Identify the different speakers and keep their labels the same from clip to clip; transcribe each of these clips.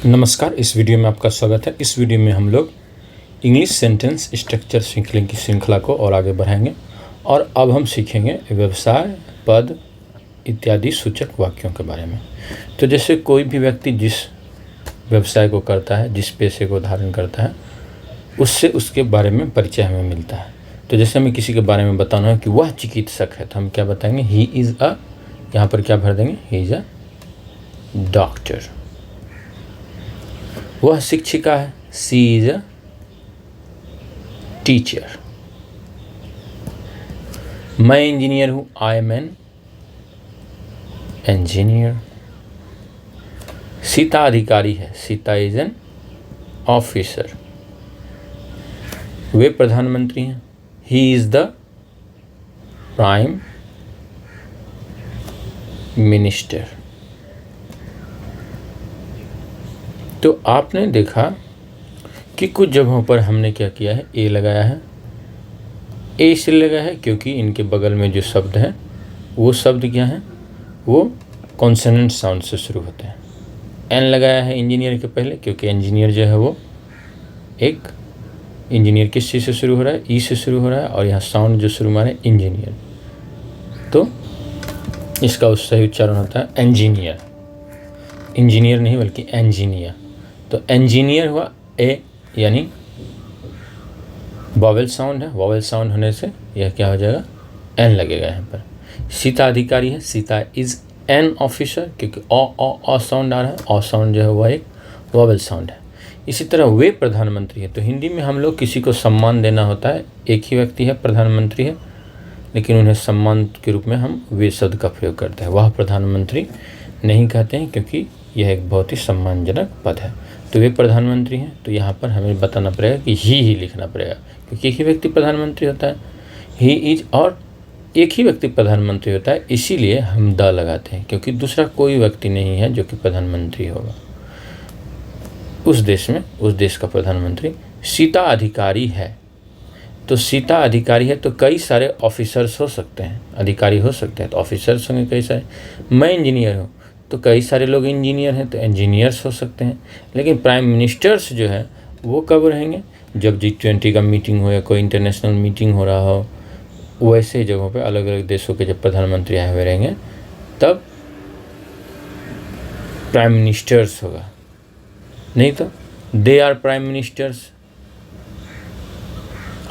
Speaker 1: नमस्कार, इस वीडियो में आपका स्वागत है। इस वीडियो में हम लोग इंग्लिश सेंटेंस स्ट्रक्चर सीखने की श्रृंखला को और आगे बढ़ाएंगे और अब हम सीखेंगे व्यवसाय, पद इत्यादि सूचक वाक्यों के बारे में। तो जैसे कोई भी व्यक्ति जिस व्यवसाय को करता है, जिस पेशे को धारण करता है, उससे उसके बारे में परिचय हमें मिलता है। तो जैसे हमें किसी के बारे में बताना है कि वह चिकित्सक है, तो हम क्या बताएंगे? ही इज़ अ, यहाँ पर क्या भर देंगे? He is a doctor. वह शिक्षिका है, सी इज अ टीचर। मैं इंजीनियर हूँ, I am an engineer. Sita अधिकारी है, सीता इज एन ऑफिसर। वे प्रधानमंत्री हैं, he is the prime minister. तो आपने देखा कि कुछ जगहों पर हमने क्या किया है? ए लगाया है। ए इसलिए लगाया है क्योंकि इनके बगल में जो शब्द हैं वो शब्द क्या हैं? वो कॉन्सोनेंट साउंड से शुरू होते हैं। एन लगाया है इंजीनियर के पहले क्योंकि इंजीनियर जो है वो एक इंजीनियर किस चीज़ से शुरू हो रहा है? ई से शुरू हो रहा है और यहाँ साउंड जो शुरू मारे इंजीनियर, तो इसका सही उच्चारण होता है इंजीनियर। इंजीनियर नहीं बल्कि इंजीनियर। तो इंजीनियर हुआ ए, यानी वॉवेल साउंड है। वॉवेल साउंड होने से यह क्या हो जाएगा? एन लगेगा यहाँ पर। सीता अधिकारी है, सीता इज एन ऑफिसर क्योंकि अ साउंड आ रहा है। अ साउंड जो है वह एक वॉवेल साउंड है। इसी तरह वे प्रधानमंत्री है। तो हिंदी में हम लोग किसी को सम्मान देना होता है, एक ही व्यक्ति है, प्रधानमंत्री है, लेकिन उन्हें सम्मान के रूप में हम वे शब्द का प्रयोग करते हैं। वह प्रधानमंत्री नहीं कहते हैं क्योंकि यह एक बहुत ही सम्मानजनक पद है। तो वे प्रधानमंत्री हैं, तो यहाँ पर हमें बताना पड़ेगा कि ही लिखना पड़ेगा क्योंकि एक ही व्यक्ति प्रधानमंत्री होता है। ही इज, और एक ही व्यक्ति प्रधानमंत्री होता है, इसीलिए हम द लगाते हैं क्योंकि दूसरा कोई व्यक्ति नहीं है जो कि प्रधानमंत्री होगा उस देश में, उस देश का प्रधानमंत्री। सीता अधिकारी है, तो सीता अधिकारी है तो कई सारे ऑफिसर्स हो सकते हैं, अधिकारी हो सकते हैं, तो ऑफिसर्स होंगे कई सारे। मैं इंजीनियर हूँ तो कई सारे लोग इंजीनियर हैं, तो इंजीनियर्स हो सकते हैं। लेकिन प्राइम मिनिस्टर्स जो है वो कब रहेंगे? जब G20 का मीटिंग हो या कोई इंटरनेशनल मीटिंग हो रहा हो, वैसे जगहों पे अलग अलग देशों के जब प्रधानमंत्री आए हुए रहेंगे तब प्राइम मिनिस्टर्स होगा, नहीं तो they are prime ministers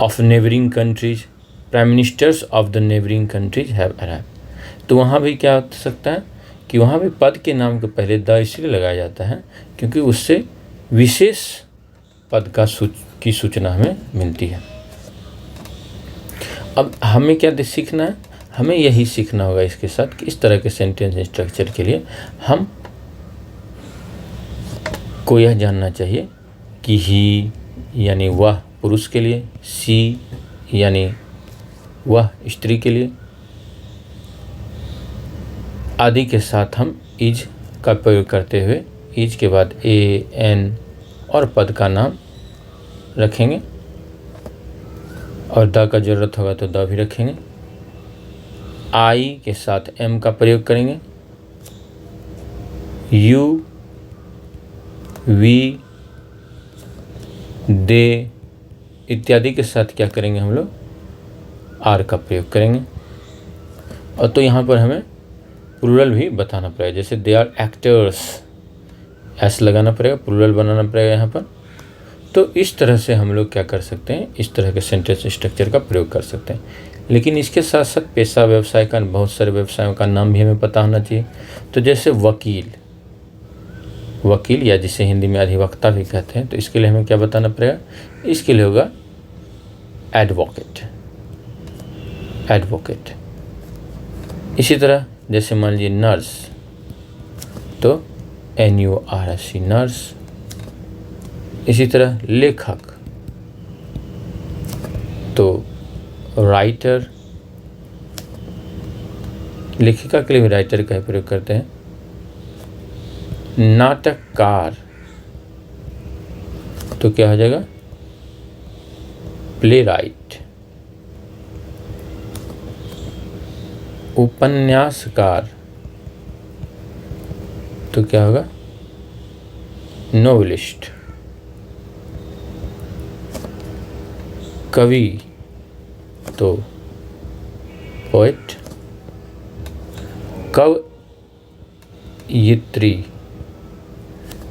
Speaker 1: of neighbouring countries. Prime ministers of the neighbouring countries have arrived. तो वहाँ भी क्या हो सकता है कि वहाँ भी पद के नाम के पहले द इसलिए लगाया जाता है क्योंकि उससे विशेष पद की सूचना हमें मिलती है। अब हमें क्या सीखना है? हमें यही सीखना होगा इसके साथ कि इस तरह के सेंटेंस स्ट्रक्चर के लिए हम को यह जानना चाहिए कि ही यानी वह पुरुष के लिए, सी यानी वह स्त्री के लिए, आदि के साथ हम इज का प्रयोग करते हुए इज के बाद ए, एन और पद का नाम रखेंगे और द का ज़रूरत होगा तो द भी रखेंगे। आई के साथ एम का प्रयोग करेंगे। यू, वी, दे इत्यादि के साथ क्या करेंगे? हम लोग आर का प्रयोग करेंगे। और तो यहाँ पर हमें प्लूरल भी बताना पड़ेगा, जैसे दे आर एक्टर्स, एस लगाना पड़ेगा, प्लूरल बनाना पड़ेगा यहाँ पर। तो इस तरह से हम लोग क्या कर सकते हैं? इस तरह के सेंटेंस स्ट्रक्चर का प्रयोग कर सकते हैं। लेकिन इसके साथ साथ पेशा व्यवसाय का, बहुत सारे व्यवसायों का नाम भी हमें पता होना चाहिए। तो जैसे वकील, वकील या जिसे हिंदी में अधिवक्ता भी कहते हैं, तो इसके लिए हमें क्या बताना पड़ेगा? इसके लिए होगा एडवोकेट, एडवोकेट। इसी तरह जैसे मान लीजिए नर्स, तो NURS, नर्स। इसी तरह लेखक, तो राइटर। लेखिका के लिए भी राइटर का प्रयोग करते हैं। नाटककार, तो क्या हो जाएगा? Play right. उपन्यासकार, तो क्या होगा? नोवेलिस्ट। कवि तो पोएट। कवयित्री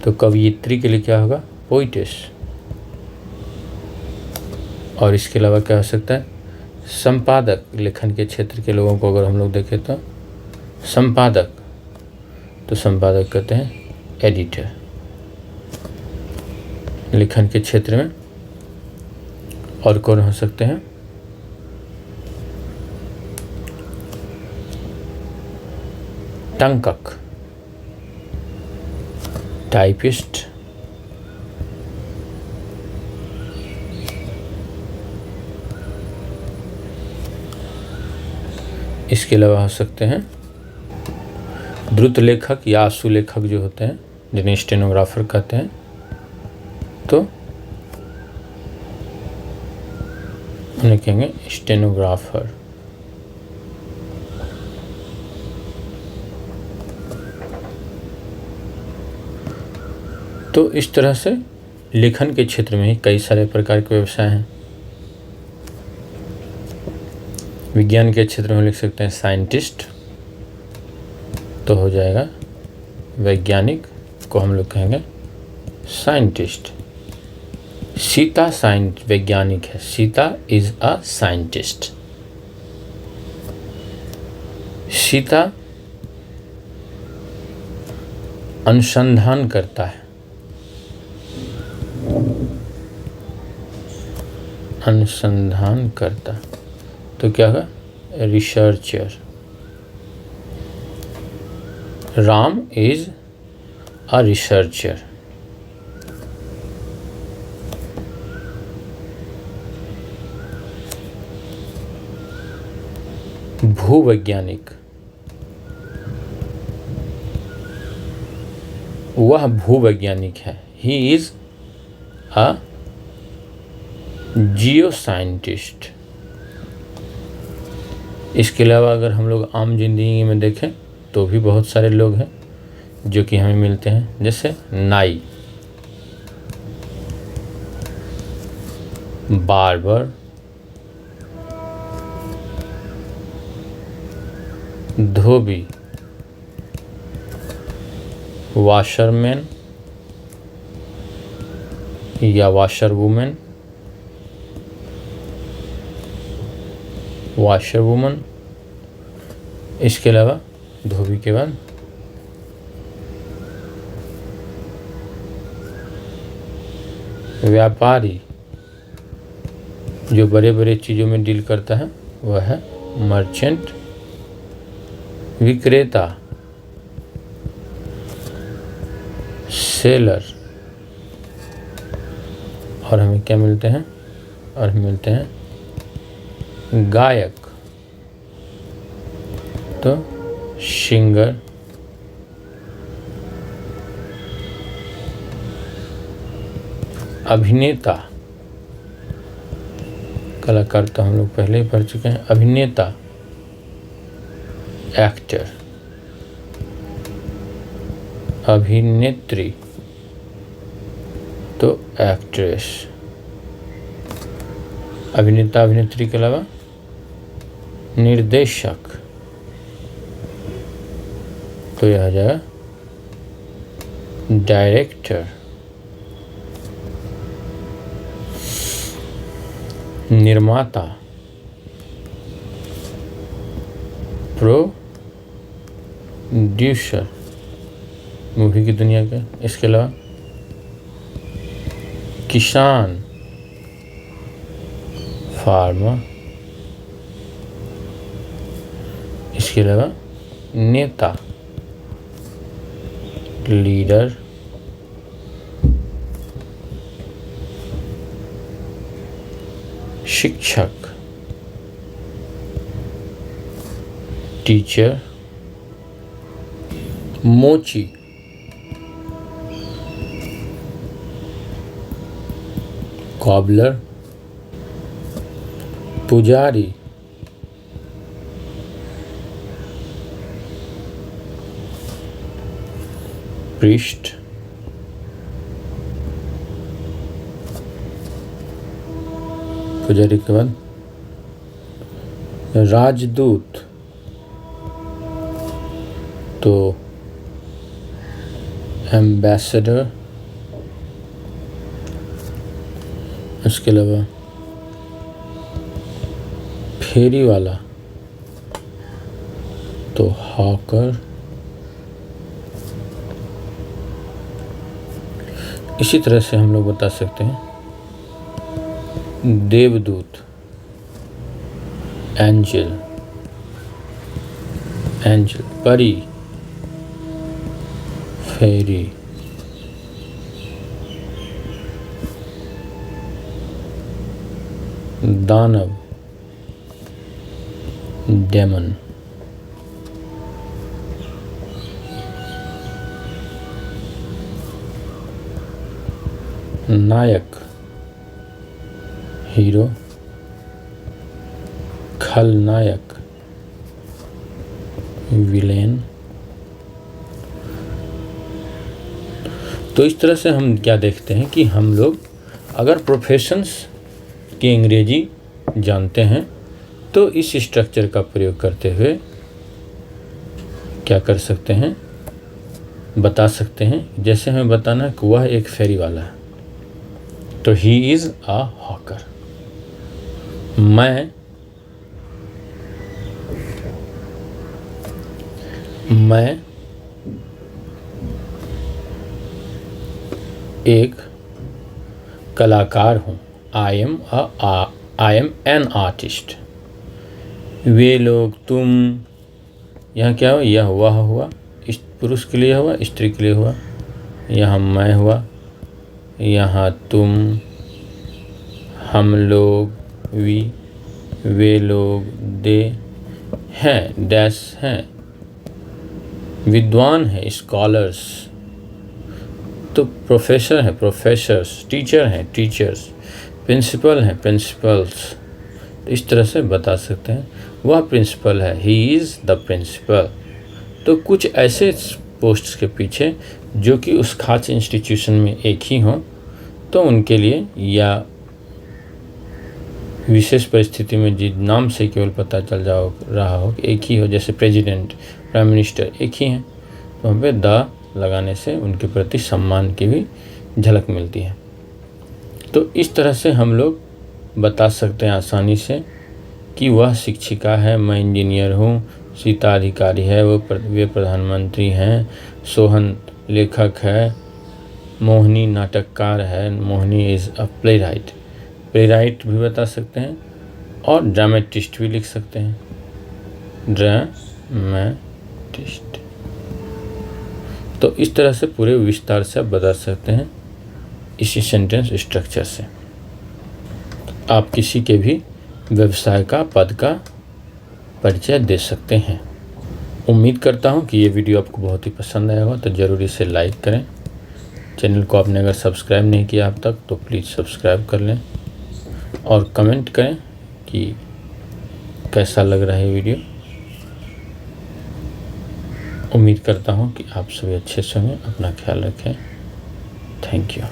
Speaker 1: तो कवयित्री के लिए क्या होगा? पोइटेस। और इसके अलावा क्या हो सकता है? संपादक, लेखन के क्षेत्र के लोगों को अगर हम लोग देखें तो संपादक, तो संपादक कहते हैं एडिटर, लेखन के क्षेत्र में। और कौन हो सकते हैं? टंकक, टाइपिस्ट। इसके अलावा हो सकते हैं द्रुत लेखक या आशु लेखक जो होते हैं, जिन्हें स्टेनोग्राफर कहते हैं। तो उन्हें कहेंगे स्टेनोग्राफर। तो इस तरह से लेखन के क्षेत्र में ही कई सारे प्रकार के व्यवसाय हैं। विज्ञान के क्षेत्र में लिख सकते हैं साइंटिस्ट, तो हो जाएगा वैज्ञानिक को हम लोग कहेंगे साइंटिस्ट। सीता वैज्ञानिक है, Sita is a scientist. Sita अनुसंधान करता है, अनुसंधान करता, तो क्या होगा? Researcher. Ram is a researcher. भूवैज्ञानिक, वह भूवैज्ञानिक है, he is a Jio scientist. इसके अलावा अगर हम लोग आम जिंदगी में देखें तो भी बहुत सारे लोग हैं जो कि हमें मिलते हैं, जैसे नाई, बार्बर, धोबी, वॉशरमैन या वॉशरवुमन, वॉशरवुमन। इसके अलावा धोबी के बाद व्यापारी, जो बड़े बड़े चीज़ों में डील करता है वह है मर्चेंट। विक्रेता, सेलर। और हमें क्या मिलते हैं? और हमें मिलते हैं गायक, तो सिंगर। अभिनेता, कलाकार तो हम लोग पहले ही पढ़ चुके हैं। अभिनेता, एक्टर। अभिनेत्री तो एक्ट्रेस। अभिनेता अभिनेत्री के अलावा निर्देशक, तो यह आ जाएगा डायरेक्टर। निर्माता, प्रोड्यूसर, मूवी की दुनिया के। इसके अलावा किसान, फार्मर। इसके अलावा नेता, लीडर। शिक्षक, टीचर। मोची, कॉबलर। पुजारी, प्रीस्ट। पुजारी के बाद राजदूत, तो एम्बेसडर, इसके अलावा फेरी वाला तो हॉकर, इसी तरह से हम लोग बता सकते हैं देवदूत, एंजल, परी, फेरी, दानव, डेमन, नायक, हीरो, खलनायक, विलेन। तो इस तरह से हम क्या देखते हैं कि हम लोग अगर प्रोफेशंस की अंग्रेजी जानते हैं तो इस स्ट्रक्चर का प्रयोग करते हुए क्या कर सकते हैं, बता सकते हैं। जैसे हमें बताना कि वह एक फेरी वाला है, तो ही इज़ अ हॉकर। मैं एक कलाकार हूँ, आई एम एन आर्टिस्ट। वे लोग, तुम, यहाँ क्या हुआ, यह वह हुआ, इस पुरुष के लिए हुआ, स्त्री के लिए हुआ, यहाँ मैं हुआ, यहाँ तुम, हम लोग, वे लोग, दे हैं, डैश हैं, विद्वान है, स्कॉलर्स, तो प्रोफेसर है, प्रोफेसर्स, टीचर हैं, टीचर्स, प्रिंसिपल हैं, प्रिंसिपल्स। तो इस तरह से बता सकते हैं वह प्रिंसिपल है, ही इज़ द प्रिंसिपल। तो कुछ ऐसे पोस्ट्स के पीछे जो कि उस खास इंस्टीट्यूशन में एक ही हों, तो उनके लिए, या विशेष परिस्थिति में जिस नाम से केवल पता चल रहा हो कि एक ही हो, जैसे प्रेसिडेंट, प्राइम मिनिस्टर एक ही हैं, तो वहाँ पे द लगाने से उनके प्रति सम्मान की भी झलक मिलती है। तो इस तरह से हम लोग बता सकते हैं आसानी से कि वह शिक्षिका है, मैं इंजीनियर हूँ, सीता अधिकारी है, वे प्रधानमंत्री हैं, सोहन लेखक है, मोहिनी नाटककार है, मोहिनी इज़ अ प्लेराइट भी बता सकते हैं, और ड्रामेटिस्ट भी लिख सकते हैं, ड्रामेटिस्ट। तो इस तरह से पूरे विस्तार से आप बता सकते हैं इसी सेंटेंस स्ट्रक्चर से। आप किसी के भी व्यवसाय का, पद का परिचय दे सकते हैं। उम्मीद करता हूं कि ये वीडियो आपको बहुत ही पसंद आया होगा, तो ज़रूर इसे लाइक करें। चैनल को आपने अगर सब्सक्राइब नहीं किया अब तक तो प्लीज़ सब्सक्राइब कर लें, और कमेंट करें कि कैसा लग रहा है वीडियो। उम्मीद करता हूं कि आप सभी अच्छे से होंगे। अपना ख्याल रखें। Thank you.